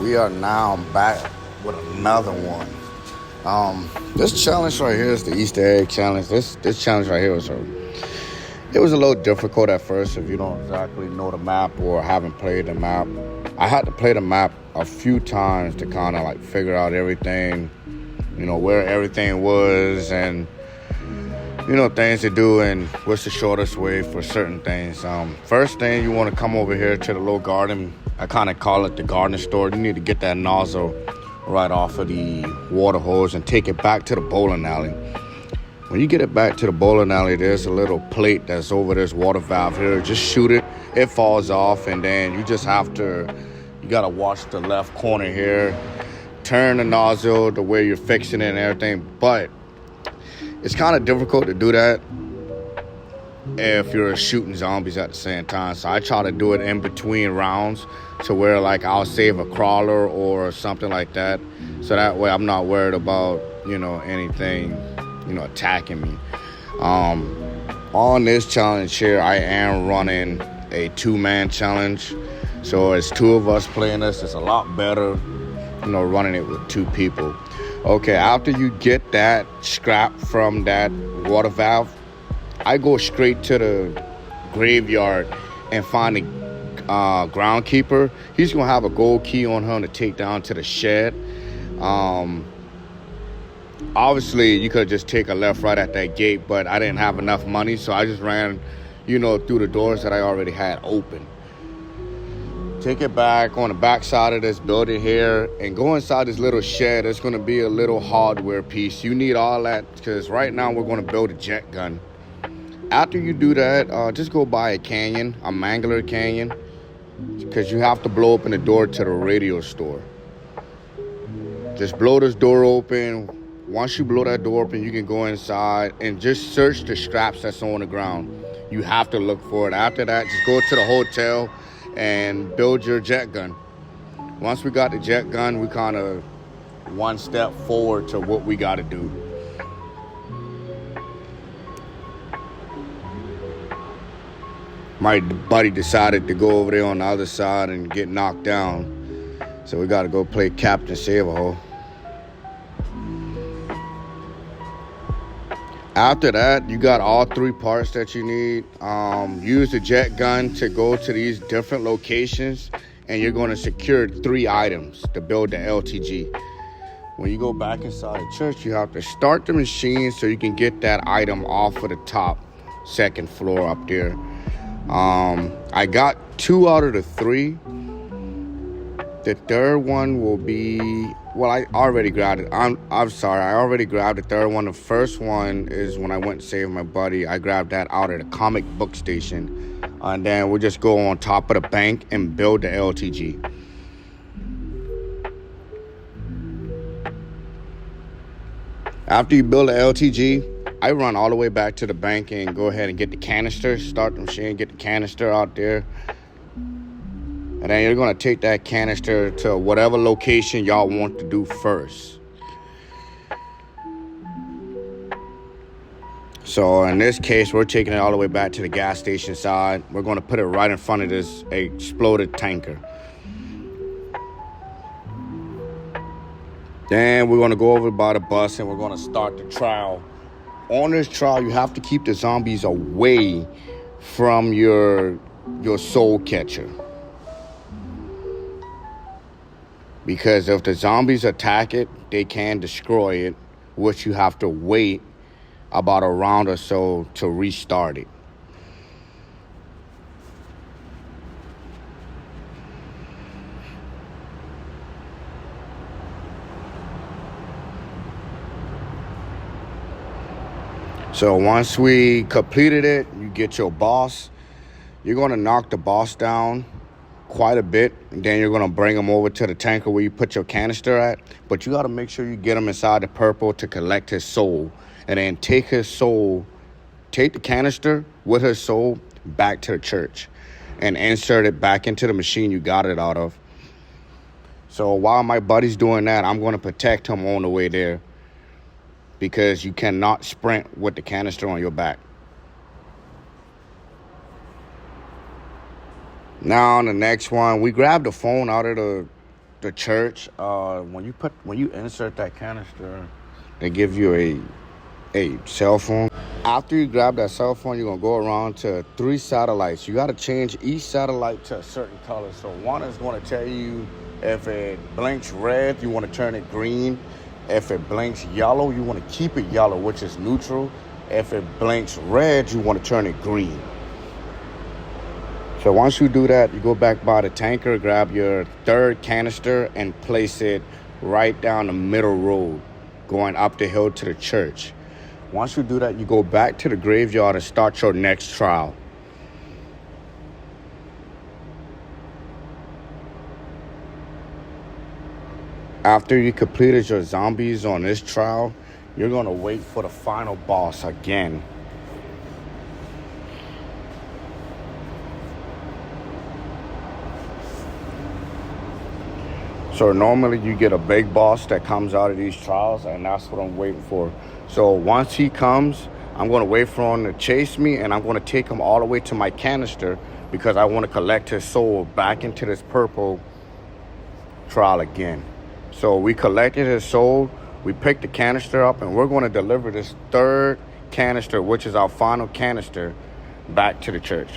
We are now back with another one. This challenge right here is the Easter egg challenge. This challenge right here it was a little difficult at first if you don't exactly know the map or haven't played the map. I had to play the map a few times to kind of like figure out everything, where everything was and things to do and what's the shortest way for certain things. First thing, you want to come over here to the little garden. I kind of call it the garden store. You need to get that nozzle right off of the water hose and take it back to the bowling alley. When you get it back to the bowling alley, there's a little plate that's over this water valve here. Just shoot it. It falls off, and then you got to watch the left corner here. Turn the nozzle the way you're fixing it and everything. But it's kind of difficult to do that if you're shooting zombies at the same time. So I try to do it in between rounds to where like I'll save a crawler or something like that. So that way I'm not worried about, anything, attacking me. On this challenge here, I am running a 2-man challenge. So it's 2 of us playing this. It's a lot better, running it with 2 people. Okay, after you get that scrap from that water valve, I go straight to the graveyard and find the groundkeeper. He's going to have a gold key on him to take down to the shed. Obviously, you could just take a left right at that gate, but I didn't have enough money, so I just ran, through the doors that I already had open. Take it back on the back side of this building here and go inside this little shed. There's going to be a little hardware piece. You need all that because right now we're going to build a jet gun. After you do that, just go buy a canyon, a mangler canyon, because you have to blow open the door to the radio store. Just blow this door open. Once you blow that door open, you can go inside and just search the straps that's on the ground. You have to look for it. After that, just go to the hotel and build your jet gun. Once we got the jet gun, we kind of one step forward to what we got to do. My buddy decided to go over there on the other side and get knocked down. So we got to go play Captain Save-A-Hole. After that, you got all 3 parts that you need. Use the jet gun to go to these different locations, and you're going to secure 3 items to build the LTG. When you go back inside the church, you have to start the machine so you can get that item off of the top 2nd floor up there. I got 2 out of the 3. The 3rd one will be, I already grabbed it. I'm sorry, I already grabbed the 3rd one. The first one is when I went to save my buddy. I grabbed that out at a comic book station. And then we'll just go on top of the bank and build the LTG. After you build the LTG, I run all the way back to the bank and go ahead and get the canister. Start the machine, get the canister out there. And then you're going to take that canister to whatever location y'all want to do first. So in this case, we're taking it all the way back to the gas station side. We're going to put it right in front of this exploded tanker. Then we're going to go over by the bus and we're going to start the trial. On this trial, you have to keep the zombies away from your soul catcher. Because if the zombies attack it, they can destroy it, which you have to wait about a round or so to restart it. So once we completed it, you get your boss. You're going to knock the boss down quite a bit, and then you're going to bring him over to the tanker where you put your canister at. But you got to make sure you get him inside the purple to collect his soul, and then take the canister with his soul back to the church and insert it back into the machine you got it out of. So while my buddy's doing that, I'm going to protect him on the way there, because you cannot sprint with the canister on your back. Now on the next one, we grabbed the phone out of the church, when you insert that canister, they give you a cell phone. After you grab that cell phone, you're gonna go around to 3 satellites. You gotta change each satellite to a certain color. So one is gonna tell you if it blinks red, you wanna turn it green. If it blinks yellow, you wanna keep it yellow, which is neutral. If it blinks red, you wanna turn it green. So once you do that, you go back by the tanker, grab your 3rd canister and place it right down the middle road, going up the hill to the church. Once you do that, you go back to the graveyard and start your next trial. After you completed your zombies on this trial, you're going to wait for the final boss again. So normally you get a big boss that comes out of these trials, and that's what I'm waiting for. So once he comes, I'm going to wait for him to chase me, and I'm going to take him all the way to my canister because I want to collect his soul back into this purple trial again. So we collected his soul, we picked the canister up, and we're going to deliver this 3rd canister, which is our final canister, back to the church.